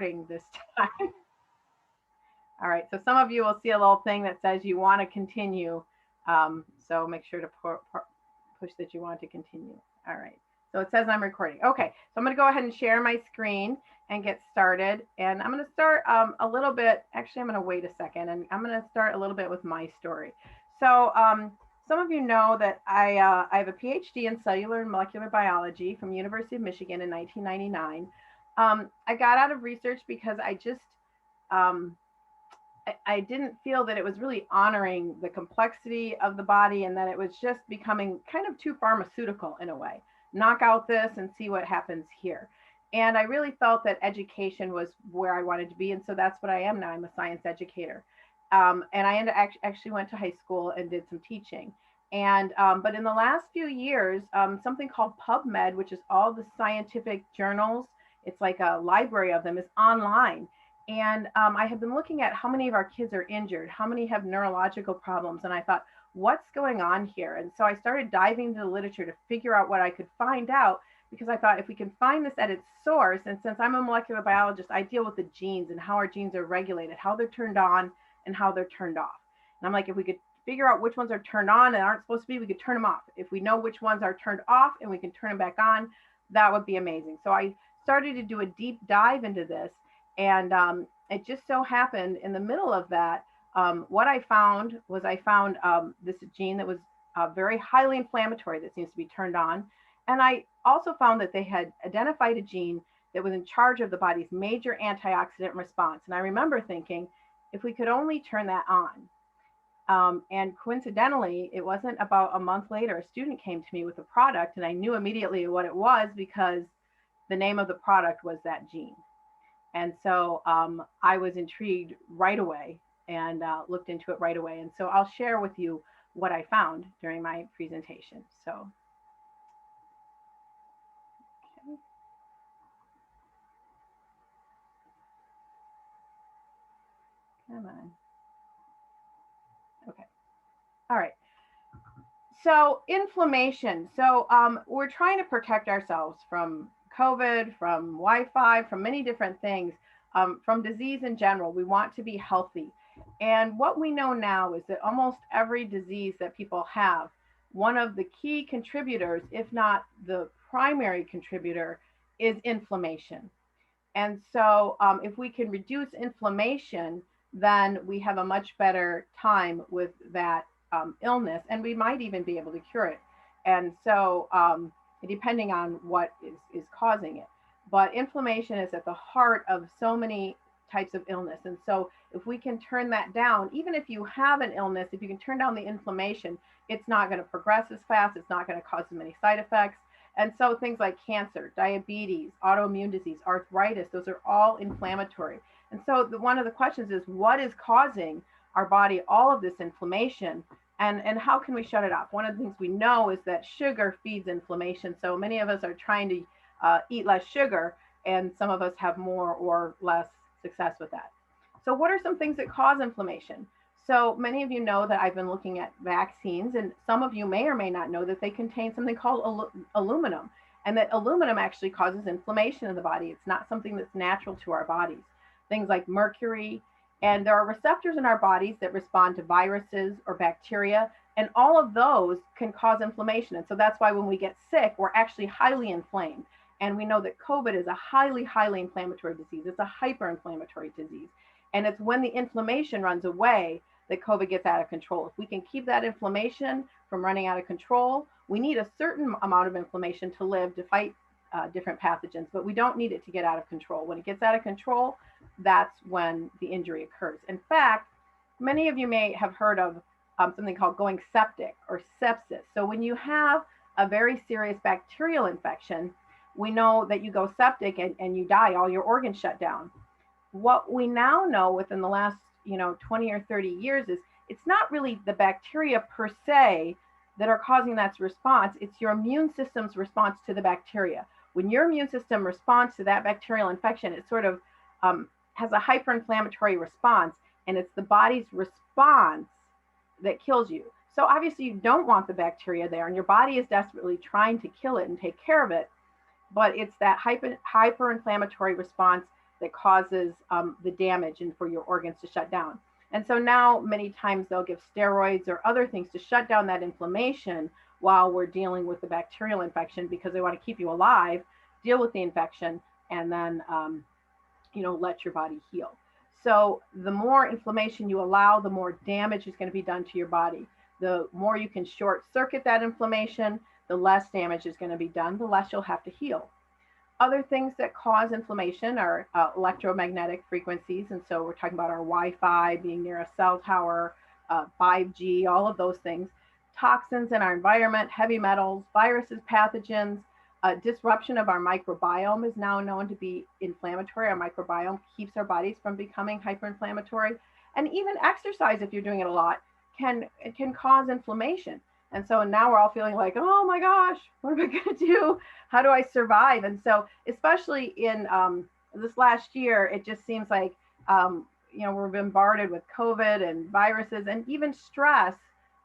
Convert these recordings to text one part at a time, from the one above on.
this time. All right, so some of you will see a little thing that says you want to continue. So make sure to push that you want to continue. All right, so it says I'm recording. Okay, so I'm going to go ahead and share my screen and get started. And I'm going to start a little bit, actually I'm going to wait a second, and I'm going to start a little bit with my story. So some of you know that I have a PhD in cellular and molecular biology from University of Michigan in 1999. I got out of research because I just, I didn't feel that it was really honoring the complexity of the body, and that it was just becoming kind of too pharmaceutical in a way. Knock out this and see what happens here. And I really felt that education was where I wanted to be. And so that's what I am now. I'm a science educator. And I actually went to high school and did some teaching. And but in the last few years, something called PubMed, which is all the scientific journals, it's like a library of them, is online. And I have been looking at how many of our kids are injured, how many have neurological problems. And I thought, what's going on here? And so I started diving into the literature to figure out what I could find out, because I thought if we can find this at its source, and since I'm a molecular biologist, I deal with the genes and how our genes are regulated, how they're turned on and how they're turned off. And I'm like, if we could figure out which ones are turned on and aren't supposed to be, we could turn them off. If we know which ones are turned off and we can turn them back on, that would be amazing. So I started to do a deep dive into this. And it just so happened in the middle of that, what I found was this gene that was very highly inflammatory that seems to be turned on. And I also found that they had identified a gene that was in charge of the body's major antioxidant response. And I remember thinking, if we could only turn that on. And coincidentally, it wasn't about a month later, a student came to me with a product, and I knew immediately what it was because the name of the product was that gene. And so I was intrigued right away and looked into it right away. And so I'll share with you what I found during my presentation. So, okay. Come on. Okay. All right. So inflammation. So we're trying to protect ourselves from COVID, from Wi-Fi, from many different things, from disease in general. We want to be healthy. And what we know now is that almost every disease that people have, one of the key contributors, if not the primary contributor, is inflammation. And so if we can reduce inflammation, then we have a much better time with that illness, and we might even be able to cure it. And so depending on what is causing it. But inflammation is at the heart of so many types of illness. And so if we can turn that down, even if you have an illness, if you can turn down the inflammation, it's not going to progress as fast. It's not going to cause as many side effects. And so things like cancer, diabetes, autoimmune disease, arthritis, those are all inflammatory. And so one of the questions is, what is causing our body all of this inflammation? And how can we shut it off? One of the things we know is that sugar feeds inflammation. So many of us are trying to eat less sugar, and some of us have more or less success with that. So what are some things that cause inflammation? So many of you know that I've been looking at vaccines, and some of you may or may not know that they contain something called aluminum, and that aluminum actually causes inflammation in the body. It's not something that's natural to our bodies. Things like mercury, and there are receptors in our bodies that respond to viruses or bacteria, and all of those can cause inflammation. And so that's why when we get sick, we're actually highly inflamed. And we know that COVID is a highly, highly inflammatory disease. It's a hyperinflammatory disease. And it's when the inflammation runs away that COVID gets out of control. If we can keep that inflammation from running out of control, we need a certain amount of inflammation to live, to fight different pathogens, but we don't need it to get out of control. When it gets out of control, that's when the injury occurs. In fact, many of you may have heard of something called going septic or sepsis. So when you have a very serious bacterial infection, we know that you go septic and you die, all your organs shut down. What we now know within the last 20 or 30 years is it's not really the bacteria per se that are causing that response. It's your immune system's response to the bacteria. When your immune system responds to that bacterial infection, it sort of has a hyperinflammatory response, and it's the body's response that kills you. So obviously you don't want the bacteria there, and your body is desperately trying to kill it and take care of it, but it's that hyperinflammatory response that causes the damage and for your organs to shut down. And so now many times they'll give steroids or other things to shut down that inflammation while we're dealing with the bacterial infection, because they want to keep you alive, deal with the infection, and then let your body heal. So the more inflammation you allow, the more damage is going to be done to your body. The more you can short circuit that inflammation, the less damage is going to be done, the less you'll have to heal. Other things that cause inflammation are electromagnetic frequencies. And so we're talking about our Wi-Fi, being near a cell tower, 5G, all of those things. Toxins in our environment, heavy metals, viruses, pathogens. Disruption of our microbiome is now known to be inflammatory. Our microbiome keeps our bodies from becoming hyperinflammatory. And even exercise, if you're doing it a lot, can cause inflammation. And so now we're all feeling like, oh my gosh, what am I going to do? How do I survive? And so especially in this last year, it just seems like, we're bombarded with COVID and viruses, and even stress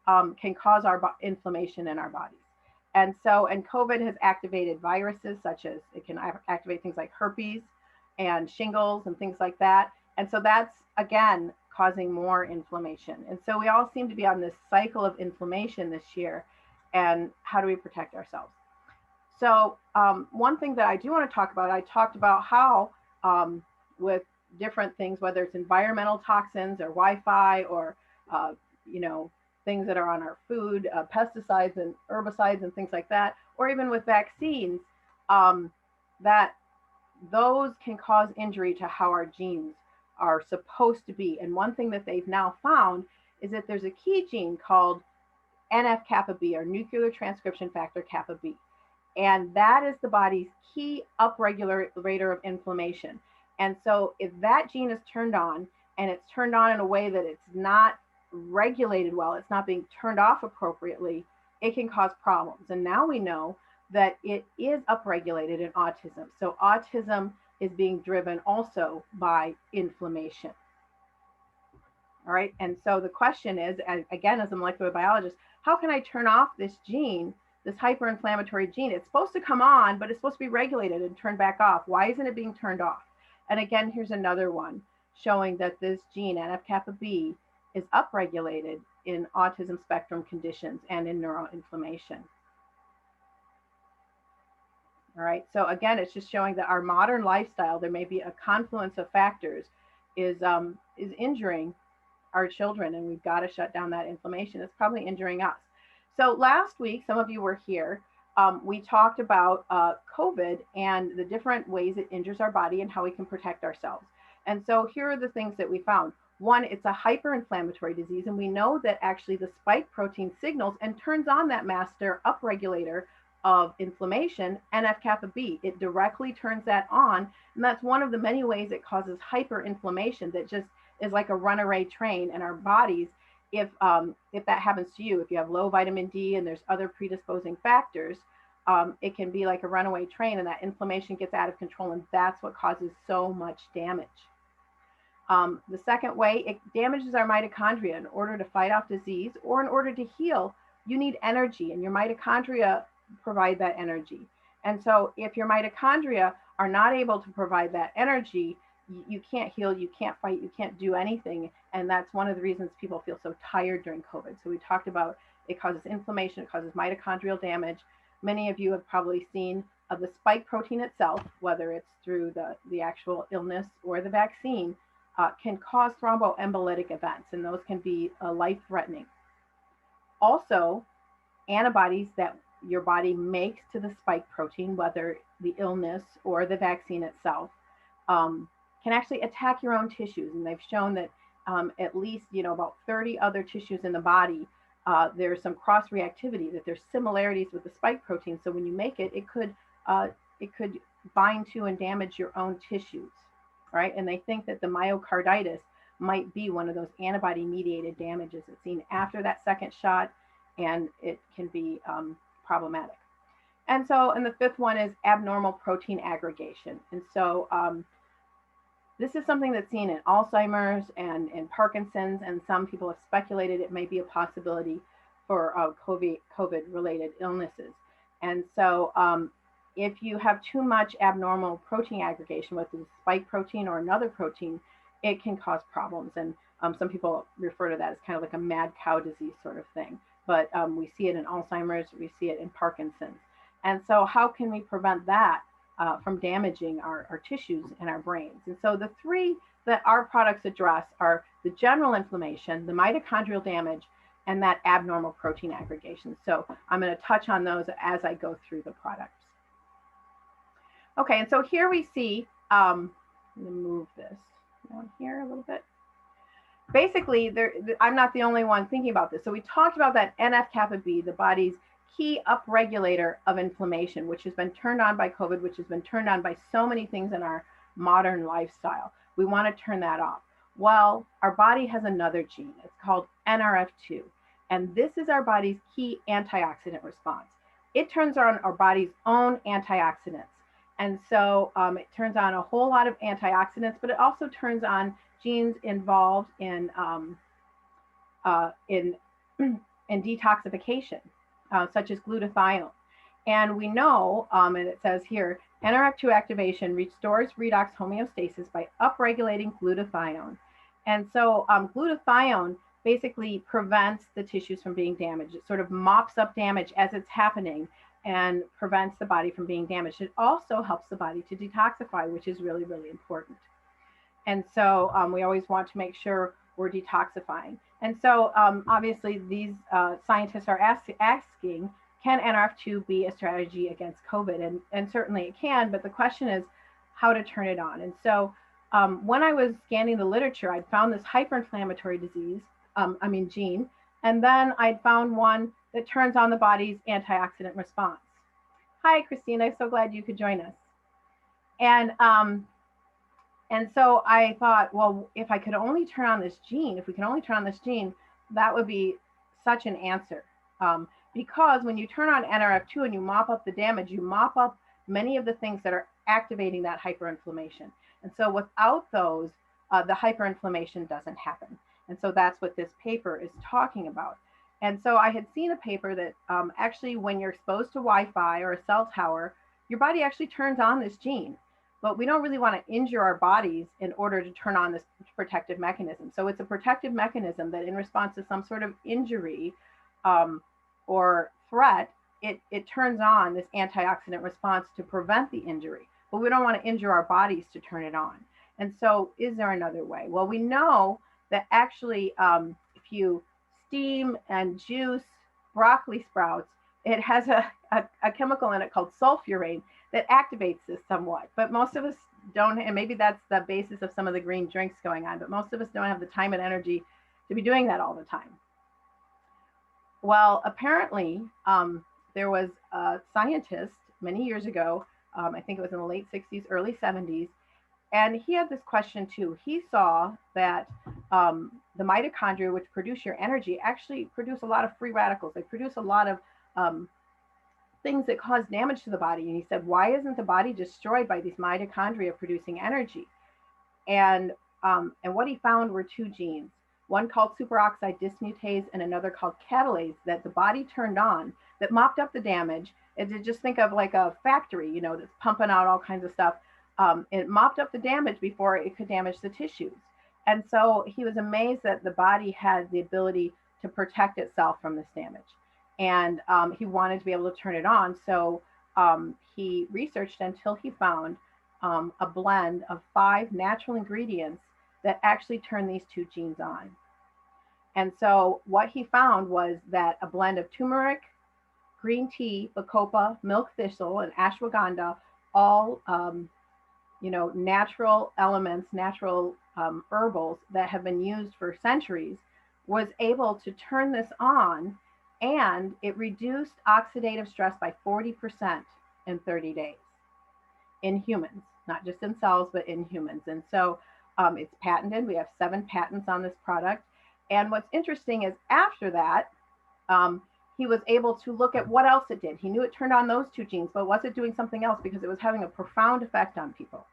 can cause our inflammation in our bodies. And COVID has activated viruses, such as it can activate things like herpes and shingles and things like that. And so that's, again, causing more inflammation. And so we all seem to be on this cycle of inflammation this year. And how do we protect ourselves? So one thing that I do want to talk about, I talked about how with different things, whether it's environmental toxins or Wi-Fi or, things that are on our food, pesticides and herbicides and things like that, or even with vaccines, that those can cause injury to how our genes are supposed to be. And one thing that they've now found is that there's a key gene called NF-kappa B, or nuclear transcription factor kappa B. And that is the body's key upregulator of inflammation. And so if that gene is turned on, and it's turned on in a way that it's not regulated well, it's not being turned off appropriately, it can cause problems. And now we know that it is upregulated in autism. So autism is being driven also by inflammation. All right. And so the question is, again, as a molecular biologist, how can I turn off this gene, this hyperinflammatory gene? It's supposed to come on, but it's supposed to be regulated and turned back off. Why isn't it being turned off? And again, here's another one showing that this gene, NF-kappa B, is upregulated in autism spectrum conditions and in neuroinflammation. All right, so again, it's just showing that our modern lifestyle, there may be a confluence of factors, is injuring our children, and we've got to shut down that inflammation. It's probably injuring us. So last week, some of you were here, we talked about COVID and the different ways it injures our body and how we can protect ourselves. And so here are the things that we found. One, it's a hyperinflammatory disease, and we know that actually the spike protein signals and turns on that master upregulator of inflammation, NF-kappa B. It directly turns that on, and that's one of the many ways it causes hyperinflammation that just is like a runaway train in our bodies. If that happens to you, if you have low vitamin D and there's other predisposing factors, it can be like a runaway train, and that inflammation gets out of control, and that's what causes so much damage. The second way, it damages our mitochondria. In order to fight off disease or in order to heal, you need energy, and your mitochondria provide that energy. And so if your mitochondria are not able to provide that energy, you can't heal, you can't fight, you can't do anything. And that's one of the reasons people feel so tired during COVID. So we talked about it causes inflammation, it causes mitochondrial damage. Many of you have probably seen the spike protein itself, whether it's through the actual illness or the vaccine, can cause thromboembolic events, and those can be life-threatening. Also, antibodies that your body makes to the spike protein, whether the illness or the vaccine itself, can actually attack your own tissues. And they've shown that at least about 30 other tissues in the body, there's some cross-reactivity, that there's similarities with the spike protein. So when you make it, it could bind to and damage your own tissues. Right? And they think that the myocarditis might be one of those antibody-mediated damages that's seen after that second shot, and it can be problematic. And the fifth one is abnormal protein aggregation. And so this is something that's seen in Alzheimer's and in Parkinson's, and some people have speculated it may be a possibility for COVID-related illnesses. And so if you have too much abnormal protein aggregation, whether it's spike protein or another protein, it can cause problems. And some people refer to that as kind of like a mad cow disease sort of thing. But we see it in Alzheimer's, we see it in Parkinson's. And so, how can we prevent that from damaging our tissues and our brains? And so, the three that our products address are the general inflammation, the mitochondrial damage, and that abnormal protein aggregation. So, I'm going to touch on those as I go through the products. Okay, and so here we see, I'm going to move this down here a little bit. Basically, I'm not the only one thinking about this. So we talked about that NF-kappa B, the body's key upregulator of inflammation, which has been turned on by COVID, which has been turned on by so many things in our modern lifestyle. We want to turn that off. Well, our body has another gene. It's called NRF2. And this is our body's key antioxidant response. It turns on our body's own antioxidants. And so it turns on a whole lot of antioxidants, but it also turns on genes involved in detoxification, such as glutathione. And we know, and it says here, NRF2 activation restores redox homeostasis by upregulating glutathione. And so glutathione basically prevents the tissues from being damaged. It sort of mops up damage as it's happening and prevents the body from being damaged. It also helps the body to detoxify, which is really, really important. And so we always want to make sure we're detoxifying. And so obviously these scientists are asking, can NRF2 be a strategy against COVID? And certainly it can, but the question is how to turn it on. And so when I was scanning the literature, I'd found this hyperinflammatory gene, and then I'd found one that turns on the body's antioxidant response. Hi, Cristina, so glad you could join us. And so I thought, well, if I could only turn on this gene, if we can only turn on this gene, that would be such an answer. Because when you turn on NRF2 and you mop up the damage, you mop up many of the things that are activating that hyperinflammation. And so without those, the hyperinflammation doesn't happen. And so that's what this paper is talking about. And so I had seen a paper that actually when you're exposed to Wi-Fi or a cell tower, your body actually turns on this gene. But we don't really want to injure our bodies in order to turn on this protective mechanism. So it's a protective mechanism that in response to some sort of injury or threat, it turns on this antioxidant response to prevent the injury. But we don't want to injure our bodies to turn it on. And so is there another way? Well, we know that actually if you steam and juice broccoli sprouts, it has a chemical in it called sulfurate that activates this somewhat. But most of us don't, and maybe that's the basis of some of the green drinks going on, but most of us don't have the time and energy to be doing that all the time. Well, apparently there was a scientist many years ago, I think it was in the late 60s, early 70s, and he had this question too. He saw that the mitochondria, which produce your energy, actually produce a lot of free radicals. They produce a lot of things that cause damage to the body. And he said, why isn't the body destroyed by these mitochondria producing energy? And what he found were two genes, one called superoxide dismutase and another called catalase, that the body turned on, that mopped up the damage. And just think of like a factory, you know, that's pumping out all kinds of stuff. It mopped up the damage before it could damage the tissues. And so he was amazed that the body had the ability to protect itself from this damage. And he wanted to be able to turn it on. So he researched until he found a blend of 5 natural ingredients that actually turn these two genes on. And so what he found was that a blend of turmeric, green tea, bacopa, milk thistle, and ashwagandha, all natural elements, natural herbals that have been used for centuries, was able to turn this on. And it reduced oxidative stress by 40% in 30 days in humans, not just in cells, but in humans. And so it's patented. We have 7 patents on this product. And what's interesting is after that, he was able to look at what else it did. He knew it turned on those 2 genes, but was it doing something else? Because it was having a profound effect on people.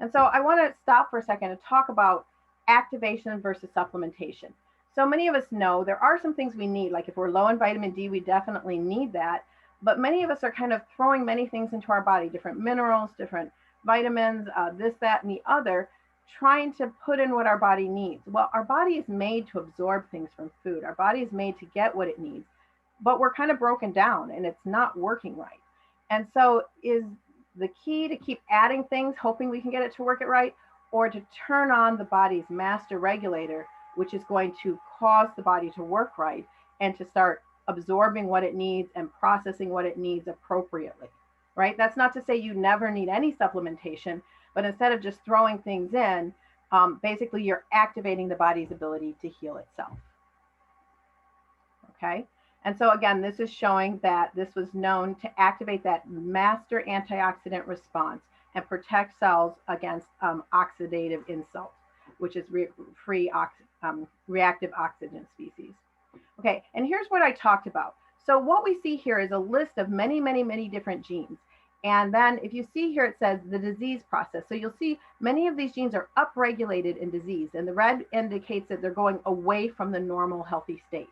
And so I want to stop for a second and talk about activation versus supplementation. So many of us know there are some things we need, like if we're low in vitamin D, we definitely need that. But many of us are kind of throwing many things into our body, different minerals, different vitamins, this, that, and the other, trying to put in what our body needs. Well, our body is made to absorb things from food. Our body is made to get what it needs, but we're kind of broken down and it's not working right. And so, is the key to keep adding things, hoping we can get it to work it right, or to turn on the body's master regulator, which is going to cause the body to work right and to start absorbing what it needs and processing what it needs appropriately, right? That's not to say you never need any supplementation, but instead of just throwing things in, basically you're activating the body's ability to heal itself. Okay. And so again, this is showing that this was known to activate that master antioxidant response and protect cells against oxidative insult, which is reactive oxygen species. Okay, and here's what I talked about. So what we see here is a list of many, many, many different genes. And then if you see here, it says the disease process. So you'll see many of these genes are upregulated in disease, and the red indicates that they're going away from the normal healthy state.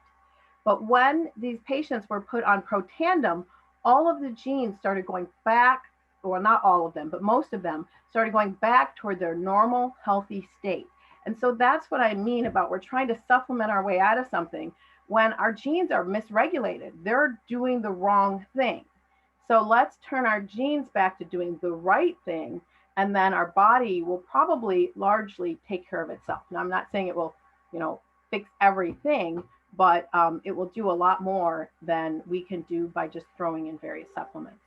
But when these patients were put on Protandim, all of the genes started going back, or not all of them, but most of them started going back toward their normal healthy state. And so that's what I mean about we're trying to supplement our way out of something when our genes are misregulated. They're doing the wrong thing. So let's turn our genes back to doing the right thing, and then our body will probably largely take care of itself. Now, I'm not saying it will, fix everything, but it will do a lot more than we can do by just throwing in various supplements.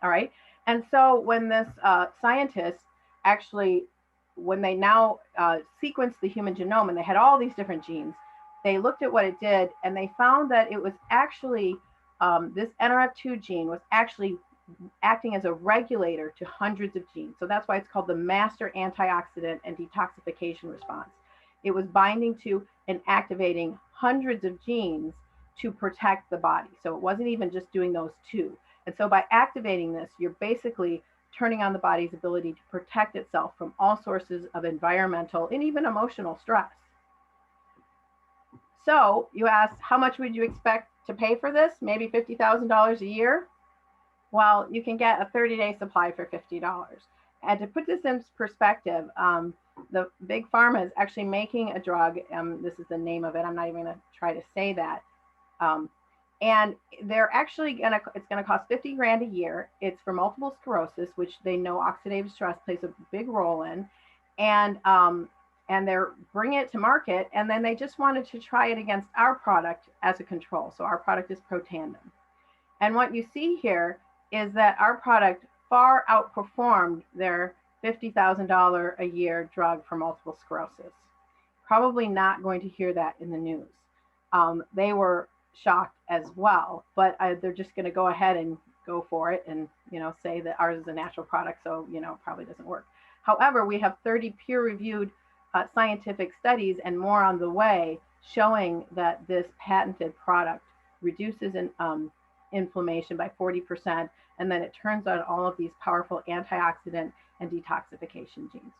All right. And so when this scientist actually, when they now sequenced the human genome and they had all these different genes, they looked at what it did and they found that it was actually, this NRF2 gene was actually acting as a regulator to hundreds of genes. So that's why it's called the master antioxidant and detoxification response. It was binding to and activating hundreds of genes to protect the body. So it wasn't even just doing those two. And so by activating this, you're basically turning on the body's ability to protect itself from all sources of environmental and even emotional stress. So you asked, how much would you expect to pay for this? Maybe $50,000 a year? Well, you can get a 30-day supply for $50. And to put this in perspective, the big pharma is actually making a drug. This is the name of it. I'm not even going to try to say that. And they're actually it's going to cost 50 grand a year. It's for multiple sclerosis, which they know oxidative stress plays a big role in. And they're bringing it to market. And then they just wanted to try it against our product as a control. So our product is Protandim. And what you see here is that our product far outperformed their $50,000 a year drug for multiple sclerosis. Probably not going to hear that in the news. They were shocked as well, but they're just going to go ahead and go for it and say that ours is a natural product, so probably doesn't work. However, we have 30 peer-reviewed scientific studies and more on the way showing that this patented product reduces inflammation by 40%, and then it turns on all of these powerful antioxidant and detoxification genes.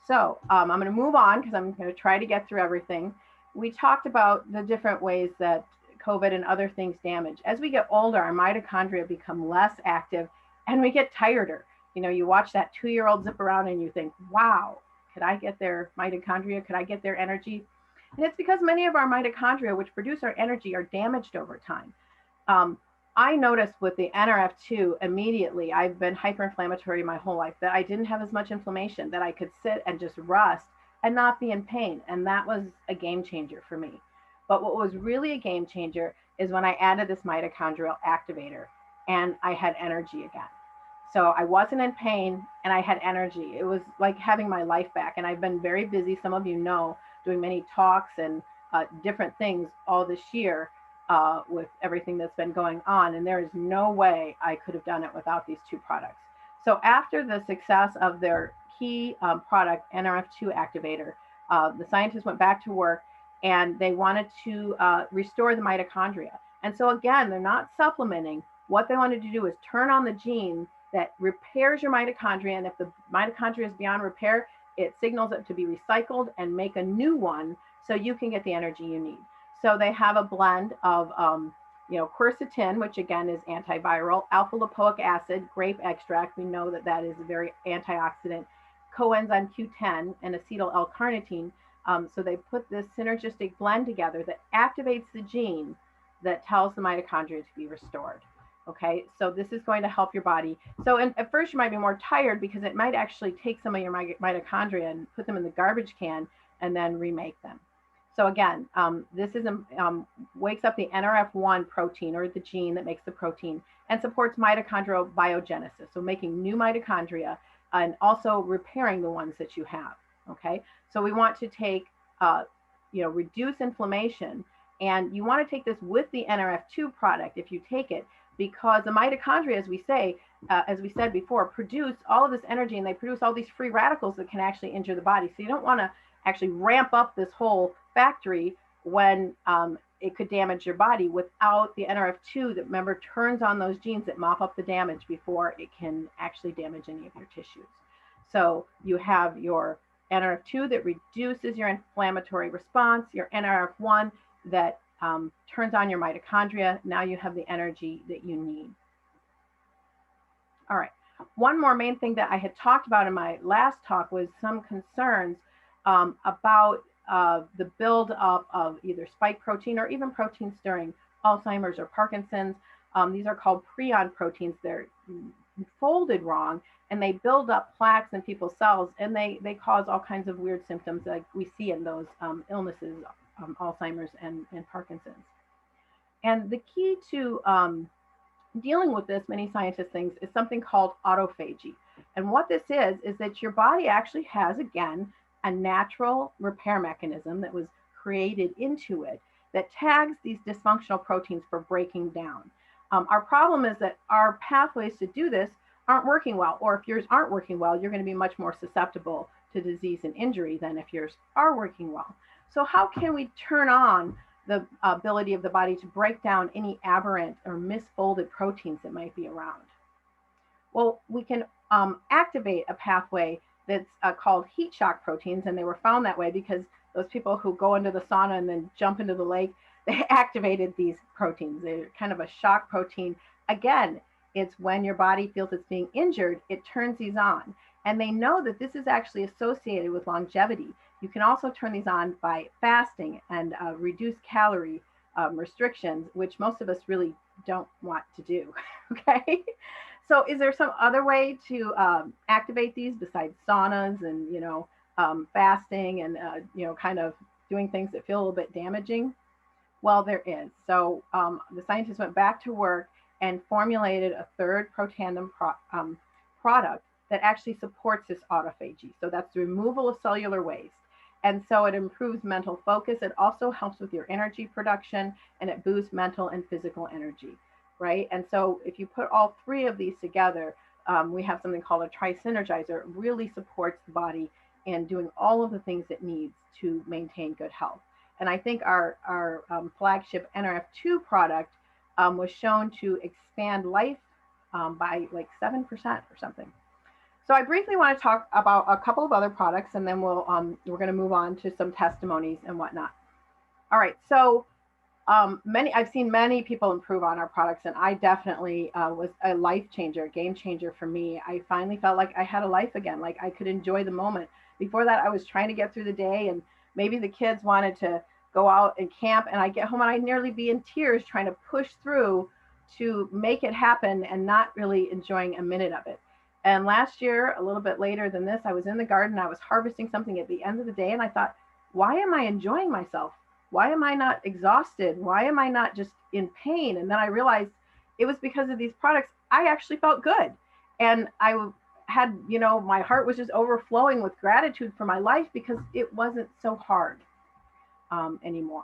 So I'm going to move on because I'm going to try to get through everything. We talked about the different ways that COVID and other things damage. As we get older, our mitochondria become less active and we get tireder. You watch that 2-year-old zip around and you think, wow, could I get their mitochondria? Could I get their energy? And it's because many of our mitochondria, which produce our energy, are damaged over time. I noticed with the NRF2 immediately, I've been hyperinflammatory my whole life, that I didn't have as much inflammation, that I could sit and just rest and not be in pain. And that was a game changer for me. But what was really a game changer is when I added this mitochondrial activator and I had energy again. So I wasn't in pain and I had energy. It was like having my life back. And I've been very busy, some of you know, doing many talks and different things all this year with everything that's been going on. And there is no way I could have done it without these two products. So after the success of their key product, NRF2 activator, the scientists went back to work and they wanted to restore the mitochondria. And so again, they're not supplementing. What they wanted to do is turn on the gene that repairs your mitochondria. And if the mitochondria is beyond repair, it signals it to be recycled and make a new one so you can get the energy you need. So they have a blend of quercetin, which again is antiviral, alpha lipoic acid, grape extract. We know that that is a very antioxidant. Coenzyme Q10 and acetyl L-carnitine. So they put this synergistic blend together that activates the gene that tells the mitochondria to be restored. Okay, so this is going to help your body. So at first you might be more tired because it might actually take some of your mitochondria and put them in the garbage can and then remake them. So again, this is wakes up the NRF1 protein, or the gene that makes the protein, and supports mitochondrial biogenesis, so making new mitochondria and also repairing the ones that you have. Okay, so we want to take, reduce inflammation, and you want to take this with the NRF2 product if you take it, because the mitochondria, as we said before, produce all of this energy, and they produce all these free radicals that can actually injure the body. So you don't want to actually ramp up this whole factory when it could damage your body without the NRF2 that, remember, turns on those genes that mop up the damage before it can actually damage any of your tissues. So you have your NRF2 that reduces your inflammatory response, your NRF1 that turns on your mitochondria. Now you have the energy that you need. All right. One more main thing that I had talked about in my last talk was some concerns about the buildup of either spike protein or even proteins during Alzheimer's or Parkinson's. These are called prion proteins. They're folded wrong, and they build up plaques in people's cells, and they cause all kinds of weird symptoms like we see in those illnesses, Alzheimer's and Parkinson's. And the key to dealing with this, many scientists think, is something called autophagy. And what this is that your body actually has, again, a natural repair mechanism that was created into it that tags these dysfunctional proteins for breaking down. Our problem is that our pathways to do this aren't working well, or if yours aren't working well, you're going to be much more susceptible to disease and injury than if yours are working well. So how can we turn on the ability of the body to break down any aberrant or misfolded proteins that might be around? Well, we can activate a pathway that's called heat shock proteins, and they were found that way because those people who go into the sauna and then jump into the lake, they activated these proteins. They're kind of a shock protein. Again, it's when your body feels it's being injured, it turns these on. And they know that this is actually associated with longevity. You can also turn these on by fasting and reduce calorie restrictions, which most of us really don't want to do, okay? So is there some other way to activate these besides saunas and, fasting and, kind of doing things that feel a little bit damaging? Well, there is. So the scientists went back to work and formulated a third protandem product that actually supports this autophagy. So that's the removal of cellular waste. And so it improves mental focus. It also helps with your energy production, and it boosts mental and physical energy, right? And so if you put all three of these together, we have something called a tri-synergizer. It really supports the body in doing all of the things it needs to maintain good health. And I think our flagship NRF2 product was shown to expand life by like 7% or something. So I briefly want to talk about a couple of other products, and then we're going to move on to some testimonies and whatnot. All right, so I've seen many people improve on our products, and I definitely was a life changer, a game changer for me. I finally felt like I had a life again, like I could enjoy the moment. Before that, I was trying to get through the day, and maybe the kids wanted to go out and camp, and I'd get home and I'd nearly be in tears trying to push through to make it happen and not really enjoying a minute of it. And last year, a little bit later than this, I was in the garden, I was harvesting something at the end of the day, and I thought, why am I enjoying myself? Why am I not exhausted? Why am I not just in pain? And then I realized it was because of these products. I actually felt good. And I had, my heart was just overflowing with gratitude for my life because it wasn't so hard anymore.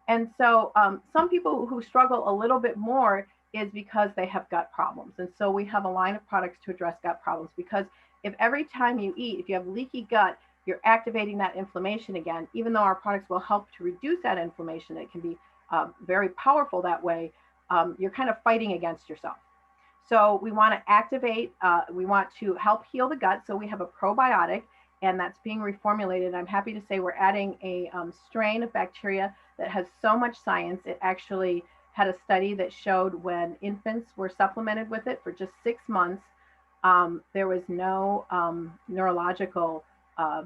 And so some people who struggle a little bit more is because they have gut problems. And so we have a line of products to address gut problems, because if every time you eat, if you have leaky gut, you're activating that inflammation again. Even though our products will help to reduce that inflammation, it can be very powerful that way. You're kind of fighting against yourself. So we want to activate, we want to help heal the gut. So we have a probiotic, and that's being reformulated. I'm happy to say we're adding a strain of bacteria that has so much science. It actually had a study that showed when infants were supplemented with it for just 6 months, there was no neurological uh,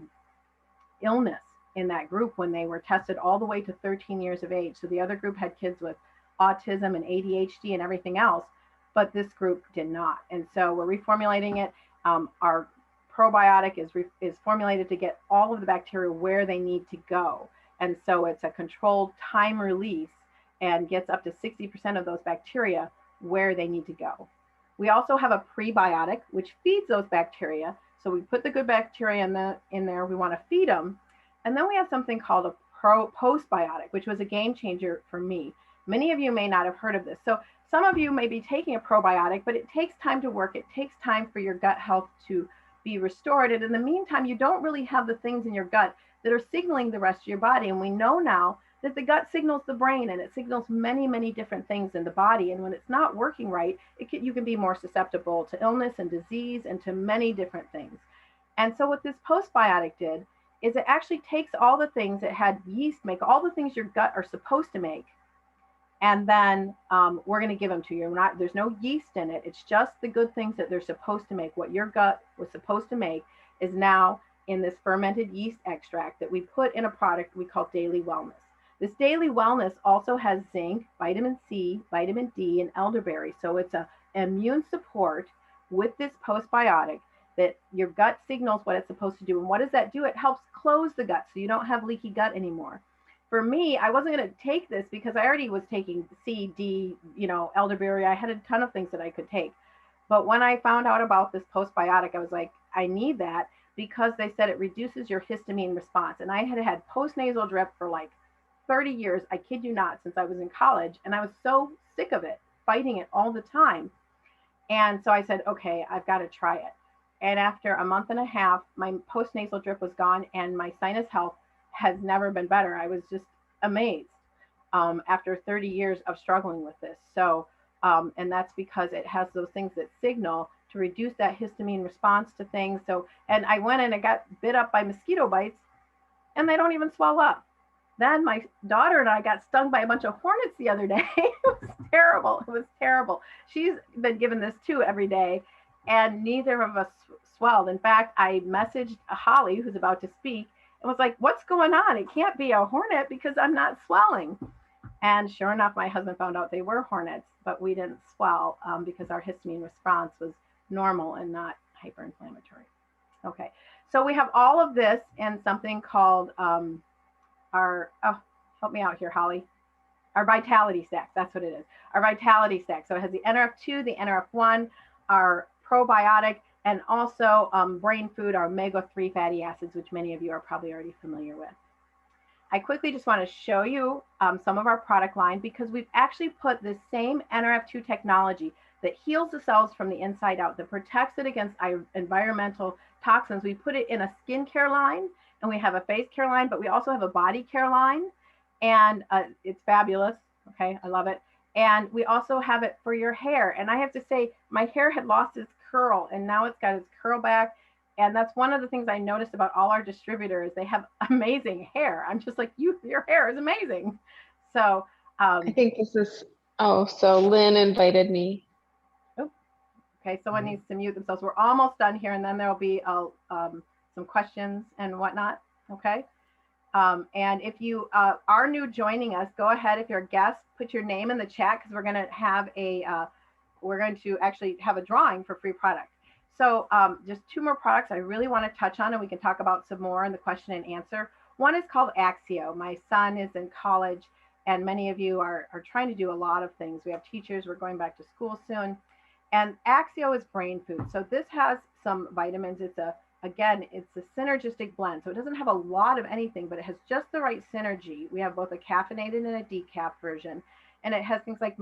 illness in that group when they were tested all the way to 13 years of age. So the other group had kids with autism and ADHD and everything else, but this group did not. And so we're reformulating it. Our probiotic is formulated to get all of the bacteria where they need to go. And so it's a controlled time release and gets up to 60% of those bacteria where they need to go. We also have a prebiotic, which feeds those bacteria. So we put the good bacteria in there. We want to feed them. And then we have something called a postbiotic, which was a game changer for me. Many of you may not have heard of this. So some of you may be taking a probiotic, but it takes time to work. It takes time for your gut health to be restored. And in the meantime, you don't really have the things in your gut that are signaling the rest of your body. And we know now that the gut signals the brain, and it signals many, many different things in the body. And when it's not working right, you can be more susceptible to illness and disease and to many different things. And so what this postbiotic did is it actually takes all the things that had yeast make, all the things your gut are supposed to make, and then we're going to give them to you. There's no yeast in it. It's just the good things that they're supposed to make. What your gut was supposed to make is now in this fermented yeast extract that we put in a product we call Daily Wellness. This Daily Wellness also has zinc, vitamin C, vitamin D, and elderberry. So it's an immune support with this postbiotic that your gut signals what it's supposed to do. And what does that do? It helps close the gut so you don't have leaky gut anymore. For me, I wasn't going to take this because I already was taking C, D, elderberry. I had a ton of things that I could take. But when I found out about this postbiotic, I was like, I need that because they said it reduces your histamine response. And I had postnasal drip for like 30 years, I kid you not, since I was in college. And I was so sick of it, fighting it all the time. And so I said, okay, I've got to try it. And after a month and a half, my postnasal drip was gone and my sinus health has never been better. I was just amazed after 30 years of struggling with this. So, and that's because it has those things that signal to reduce that histamine response to things. So, and I went in and got bit up by mosquito bites and they don't even swell up. Then my daughter and I got stung by a bunch of hornets the other day. It was terrible. It was terrible. She's been given this too every day, and neither of us swelled. In fact, I messaged Holly, who's about to speak, and was like, what's going on? It can't be a hornet because I'm not swelling. And sure enough, my husband found out they were hornets, but we didn't swell because our histamine response was normal and not hyperinflammatory. Okay, so we have all of this in something called help me out here, Holly. Our Vitality Stacks, that's what it is. Our Vitality Stack. So it has the NRF2, the NRF1, our probiotic, and also brain food, our omega-3 fatty acids, which many of you are probably already familiar with. I quickly just want to show you some of our product line because we've actually put the same NRF2 technology that heals the cells from the inside out, that protects it against environmental toxins. We put it in a skincare line, and we have a face care line, but we also have a body care line, and it's fabulous. Okay, I love it. And we also have it for your hair. And I have to say, my hair had lost its curl, and now it's got its curl back. And that's one of the things I noticed about all our distributors. They have amazing hair. I'm just like, your hair is amazing. So I think this is, so Lynn invited me. Okay, someone needs to mute themselves. We're almost done here, and then there'll be some questions and whatnot. Okay. And if you are new joining us, go ahead. If you're a guest, put your name in the chat because we're going to have we're going to actually have a drawing for free product. So just two more products I really want to touch on, and we can talk about some more in the question and answer. One is called Axio. My son is in college, and many of you are trying to do a lot of things. We have teachers. We're going back to school soon. And Axio is brain food. So this has some vitamins. It's a synergistic blend. So it doesn't have a lot of anything, but it has just the right synergy. We have both a caffeinated and a decaf version. And it has things like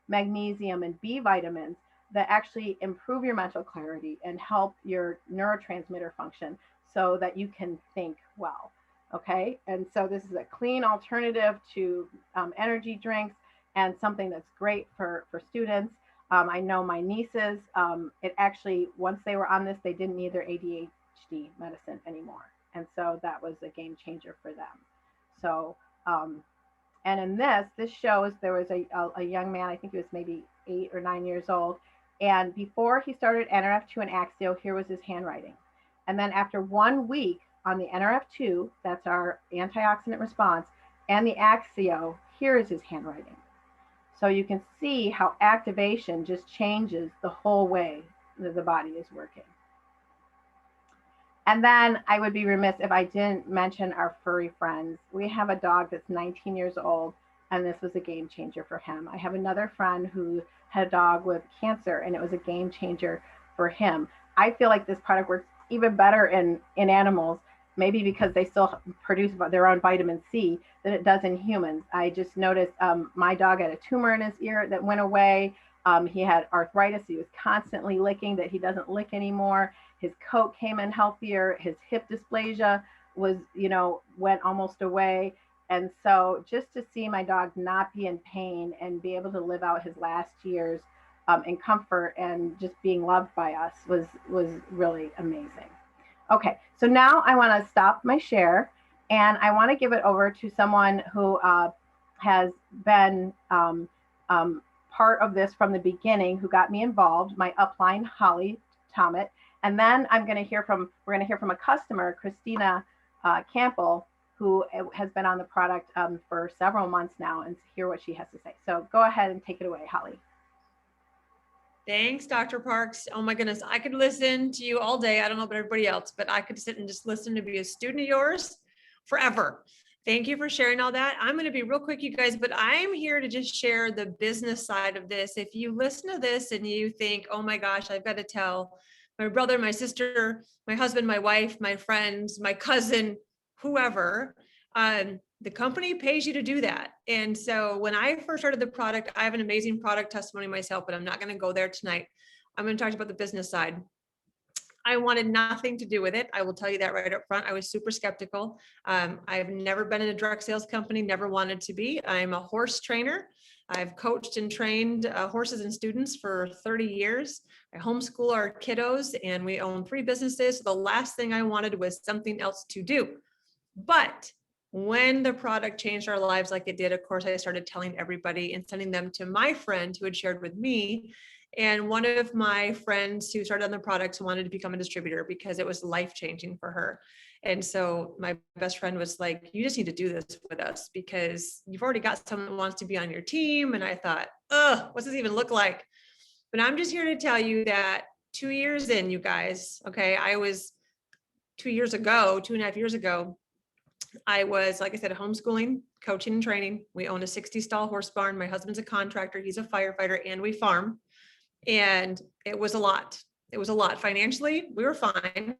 magnesium and B vitamins that actually improve your mental clarity and help your neurotransmitter function so that you can think well. Okay. And so this is a clean alternative to energy drinks and something that's great for students. I know my nieces, it actually, once they were on this, they didn't need their ADHD medicine anymore. And so that was a game changer for them. So And in this shows there was a young man, I think he was maybe 8 or 9 years old. And before he started NRF2 and Axio, here was his handwriting. And then after 1 week on the NRF2, that's our antioxidant response, and the Axio, here is his handwriting. So you can see how activation just changes the whole way that the body is working. And then I would be remiss if I didn't mention our furry friends. We have a dog that's 19 years old, and this was a game changer for him. I have another friend who had a dog with cancer, and it was a game changer for him. I feel like this product works even better in animals, maybe because they still produce their own vitamin C than it does in humans. I just noticed my dog had a tumor in his ear that went away. He had arthritis. He was constantly licking that he doesn't lick anymore. His coat came in healthier. His hip dysplasia was, went almost away. And so just to see my dog not be in pain and be able to live out his last years in comfort and just being loved by us was really amazing. Okay, so now I want to stop my share and I want to give it over to someone who has been part of this from the beginning, who got me involved, my upline, Holly Tomet. And then we're going to hear from a customer, Cristina Campbell, who has been on the product for several months now, and hear what she has to say. So go ahead and take it away, Holly. Thanks, Dr. Parks. Oh my goodness, I could listen to you all day. I don't know about everybody else, but I could sit and just listen to be a student of yours forever. Thank you for sharing all that. I'm going to be real quick, you guys, but I'm here to just share the business side of this. If you listen to this and you think, oh my gosh, I've got to tell my brother, my sister, my husband, my wife, my friends, my cousin, whoever, the company pays you to do that. And so when I first started the product, I have an amazing product testimony myself, but I'm not going to go there tonight. I'm going to talk about the business side. I wanted nothing to do with it. I will tell you that right up front. I was super skeptical. I've never been in a direct sales company, never wanted to be. I'm a horse trainer. I've coached and trained horses and students for 30 years. I homeschool our kiddos and we own 3 businesses. So the last thing I wanted was something else to do. But when the product changed our lives like it did, of course, I started telling everybody and sending them to my friend who had shared with me. And one of my friends who started on the products wanted to become a distributor because it was life-changing for her. And so my best friend was like, you just need to do this with us because you've already got someone that wants to be on your team. And I thought, what's this even look like? But I'm just here to tell you that 2 years in, you guys, okay, I was 2.5 years ago, I was, like I said, homeschooling, coaching and training. We own a 60-stall horse barn. My husband's a contractor. He's a firefighter and we farm. And it was a lot. It was a lot. Financially, we were fine,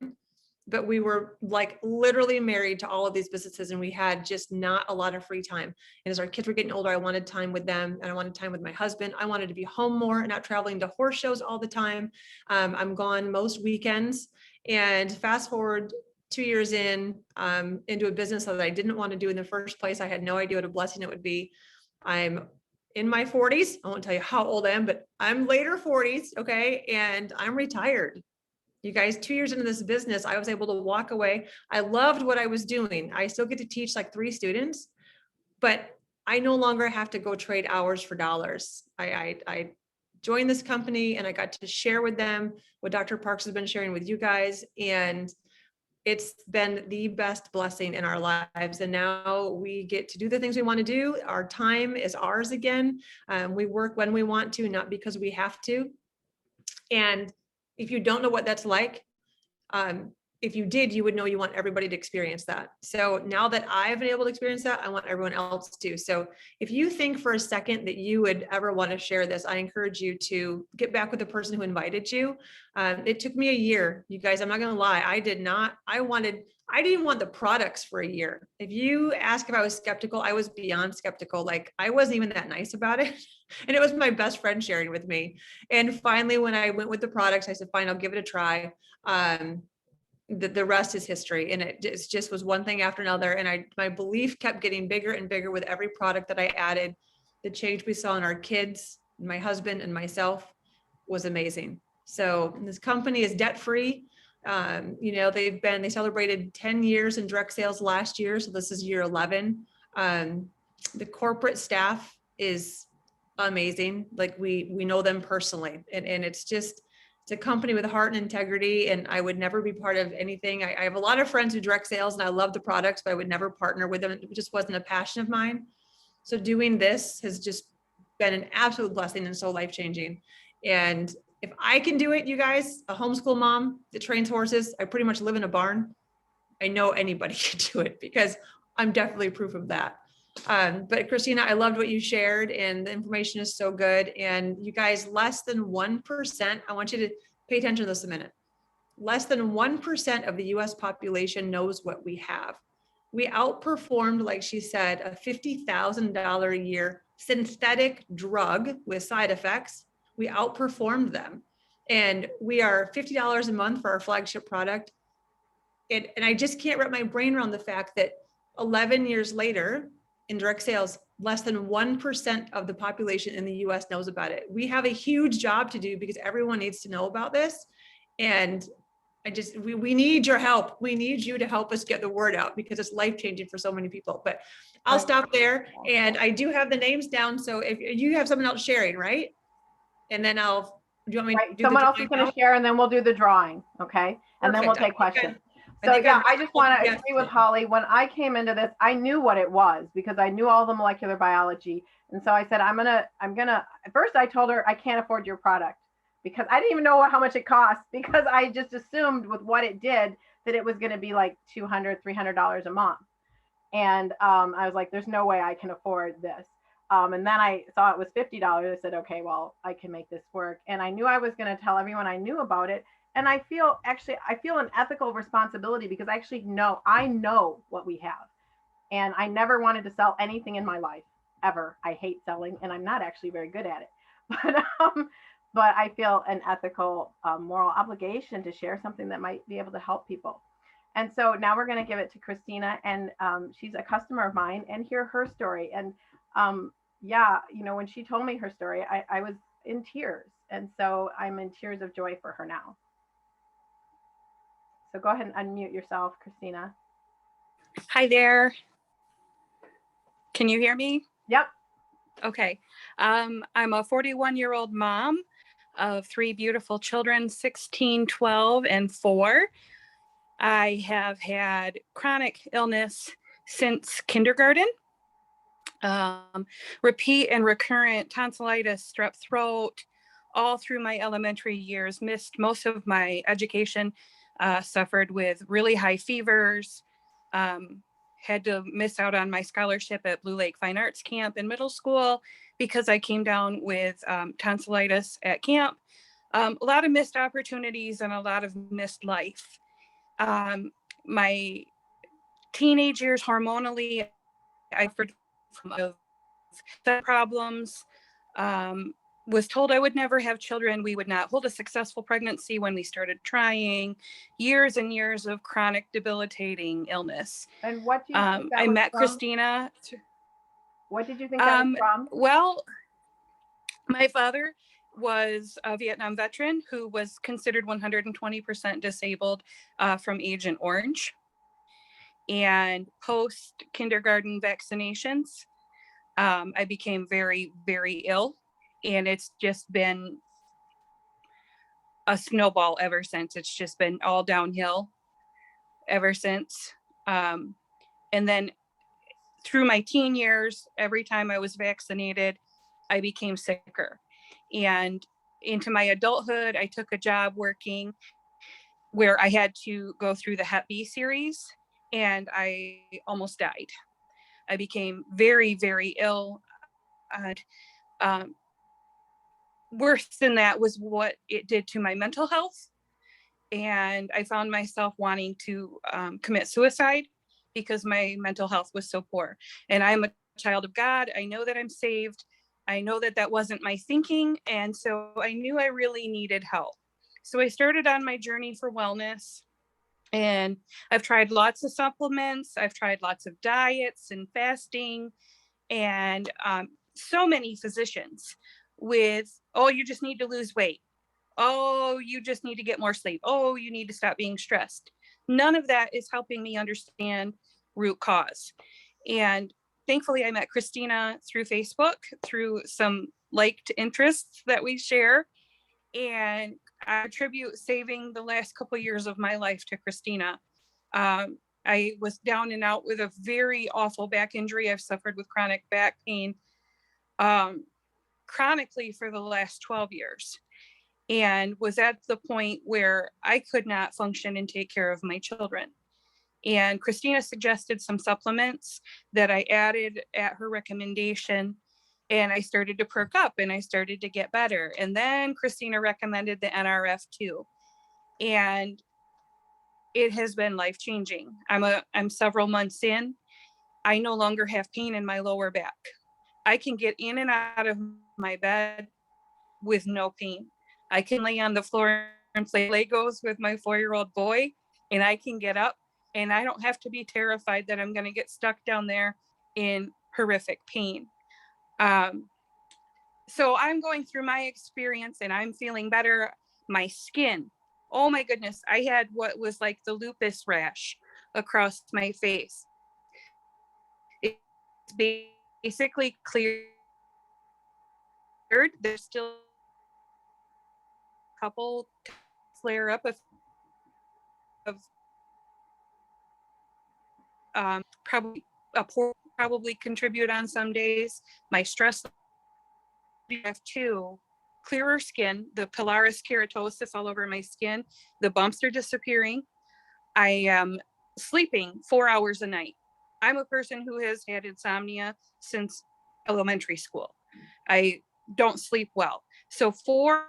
but we were like literally married to all of these businesses and we had just not a lot of free time. And as our kids were getting older, I wanted time with them and I wanted time with my husband. I wanted to be home more and not traveling to horse shows all the time. I'm gone most weekends. And fast forward 2 years in, into a business that I didn't want to do in the first place. I had no idea what a blessing it would be. I'm in my 40s. I won't tell you how old I am, but I'm later 40s. Okay. And I'm retired. You guys, 2 years into this business, I was able to walk away. I loved what I was doing. I still get to teach like 3 students, but I no longer have to go trade hours for dollars. I joined this company and I got to share with them what Dr. Parks has been sharing with you guys. And it's been the best blessing in our lives. And now we get to do the things we want to do. Our time is ours again. We work when we want to, not because we have to. And if you don't know what that's like, if you did, you would know you want everybody to experience that. So now that I've been able to experience that, I want everyone else to. So if you think for a second that you would ever want to share this, I encourage you to get back with the person who invited you. It took me a year, you guys, I'm not going to lie. I didn't even want the products for a year. If you ask if I was skeptical, I was beyond skeptical. Like I wasn't even that nice about it. And it was my best friend sharing with me. And finally, when I went with the products, I said, fine, I'll give it a try. The rest is history. And it just was one thing after another. And my belief kept getting bigger and bigger with every product that I added. The change we saw in our kids, my husband and myself was amazing. So this company is debt-free. They celebrated 10 years in direct sales last year. So this is year 11. The corporate staff is amazing. Like we know them personally, and it's a company with heart and integrity. And I would never be part of anything. I have a lot of friends who direct sales, and I love the products, but I would never partner with them. It just wasn't a passion of mine. So doing this has just been an absolute blessing and so life-changing. And if I can do it, you guys, a homeschool mom that trains horses, I pretty much live in a barn. I know anybody can do it because I'm definitely proof of that. But Cristina, I loved what you shared, and the information is so good. And you guys, less than 1%, I want you to pay attention to this a minute. Less than 1% of the US population knows what we have. We outperformed, like she said, a $50,000 a year synthetic drug with side effects. We outperformed them. And we are $50 a month for our flagship product. And I just can't wrap my brain around the fact that 11 years later, in direct sales, less than 1% of the population in the US knows about it. We have a huge job to do because everyone needs to know about this. And we need your help. We need you to help us get the word out because it's life-changing for so many people. But I'll stop there. And I do have the names down. So if you have someone else sharing, right? And then do you want me to do someone else is going to share, and then we'll do the drawing. Okay. And then we'll take questions. So yeah, I just want to agree with Holly. When I came into this, I knew what it was because I knew all the molecular biology. And so I said, I'm gonna, at first I told her I can't afford your product because I didn't even know how much it cost, because I just assumed with what it did that it was going to be like $200, $300 a month. And I was like, there's no way I can afford this. And then I saw it was $50. I said, okay, well, I can make this work. And I knew I was going to tell everyone I knew about it. And I feel an ethical responsibility because I know what we have. And I never wanted to sell anything in my life, ever. I hate selling, and I'm not actually very good at it. But I feel an ethical, moral obligation to share something that might be able to help people. And so now we're going to give it to Cristina, and she's a customer of mine, and hear her story. And yeah, when she told me her story, I was in tears. And so I'm in tears of joy for her now. So go ahead and unmute yourself, Cristina. Hi there. Can you hear me? Yep. Okay. I'm a 41-year-old mom of 3 beautiful children, 16, 12, and 4. I have had chronic illness since kindergarten. Repeat and recurrent tonsillitis, strep throat, all through my elementary years, missed most of my education, suffered with really high fevers, had to miss out on my scholarship at Blue Lake Fine Arts Camp in middle school because I came down with tonsillitis at camp. A lot of missed opportunities and a lot of missed life. My teenage years hormonally, I suffered from problems. Was told I would never have children. We would not hold a successful pregnancy when we started trying. Years and years of chronic debilitating illness. And what do you think that I was met from? Cristina. What did you think that was from? Well, my father was a Vietnam veteran who was considered 120% disabled from Agent Orange. And post kindergarten vaccinations, I became very, very ill. And it's just been a snowball ever since. It's just been all downhill ever since. And then through my teen years, every time I was vaccinated, I became sicker. And into my adulthood, I took a job working where I had to go through the Hep B series, and I almost died. I became very, very ill. And worse than that was what it did to my mental health. And I found myself wanting to commit suicide because my mental health was so poor. And I'm a child of God. I know that I'm saved. I know that that wasn't my thinking. And so I knew I really needed help. So I started on my journey for wellness. And I've tried lots of supplements. I've tried lots of diets and fasting, and so many physicians with, oh, you just need to lose weight. Oh, you just need to get more sleep. Oh, you need to stop being stressed. None of that is helping me understand root cause. And thankfully I met Cristina through Facebook, through some liked interests that we share. And I attribute saving the last couple of years of my life to Cristina. I was down and out with a very awful back injury. I've suffered with chronic back pain chronically for the last 12 years, and was at the point where I could not function and take care of my children. And Cristina suggested some supplements that I added at her recommendation, and I started to perk up and I started to get better. And then Cristina recommended the NRF2, and it has been life-changing. I'm several months in. I no longer have pain in my lower back. I can get in and out of my bed with no pain. I can lay on the floor and play Legos with my 4-year-old boy, and I can get up, and I don't have to be terrified that I'm going to get stuck down there in horrific pain. So I'm going through my experience and I'm feeling better. My skin, oh my goodness, I had what was like the lupus rash across my face. It's basically cleared. There's still a couple flare up of probably contribute on some days. My stress have too. Clearer skin, the pilaris keratosis all over my skin, the bumps are disappearing. I am sleeping 4 hours a night. I'm a person who has had insomnia since elementary school. I don't sleep well. So 4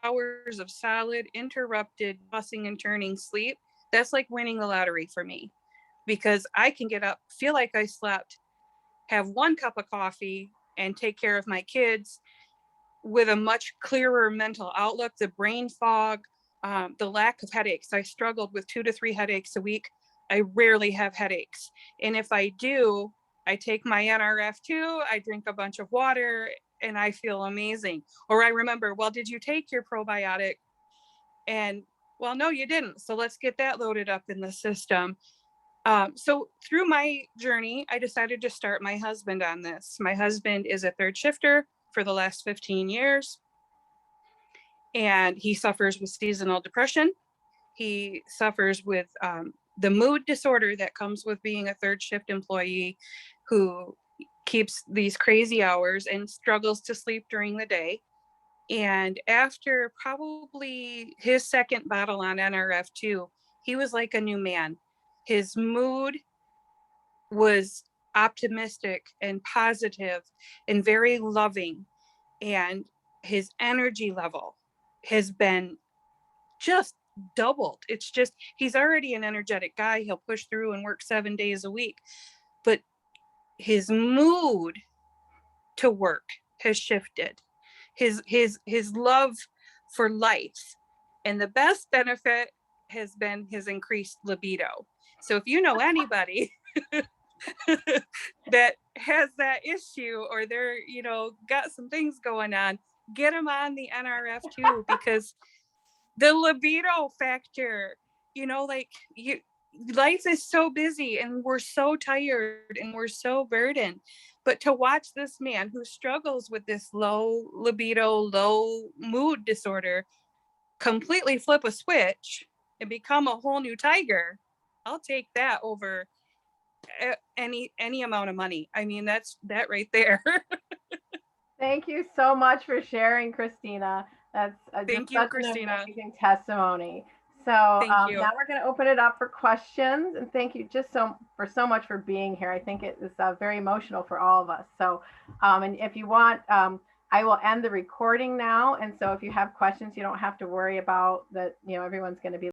hours of solid, interrupted, tossing and turning sleep, that's like winning the lottery for me, because I can get up, feel like I slept, have 1 cup of coffee, and take care of my kids with a much clearer mental outlook. The brain fog, the lack of headaches. I struggled with 2 to 3 headaches a week. I rarely have headaches. And if I do, I take my NRF2, I drink a bunch of water, and I feel amazing. Or I remember, well, did you take your probiotic? And well, no, you didn't. So let's get that loaded up in the system. So through my journey, I decided to start my husband on this. My husband is a 3rd shifter for the last 15 years, and he suffers with seasonal depression. He suffers with the mood disorder that comes with being a 3rd shift employee who keeps these crazy hours and struggles to sleep during the day. And after probably his 2nd bottle on NRF2, he was like a new man. His mood was optimistic and positive and very loving. And his energy level has been just doubled. It's just, he's already an energetic guy. He'll push through and work 7 days a week. But his mood to work has shifted. His love for life. And the best benefit has been his increased libido. So if you know anybody that has that issue, or they're, got some things going on, get them on the NRF2, because the libido factor, life is so busy and we're so tired and we're so burdened. But to watch this man who struggles with this low libido, low mood disorder completely flip a switch and become a whole new tiger, I'll take that over any amount of money. I mean, that's that right there. Thank you so much for sharing, Cristina. That's Thank just you, such Cristina. an amazing testimony. So Thank you. now we're going to open it up for questions, and thank you just so much for being here. I think it is very emotional for all of us. So, and if you want, I will end the recording now. And so if you have questions, you don't have to worry about that. Everyone's going to be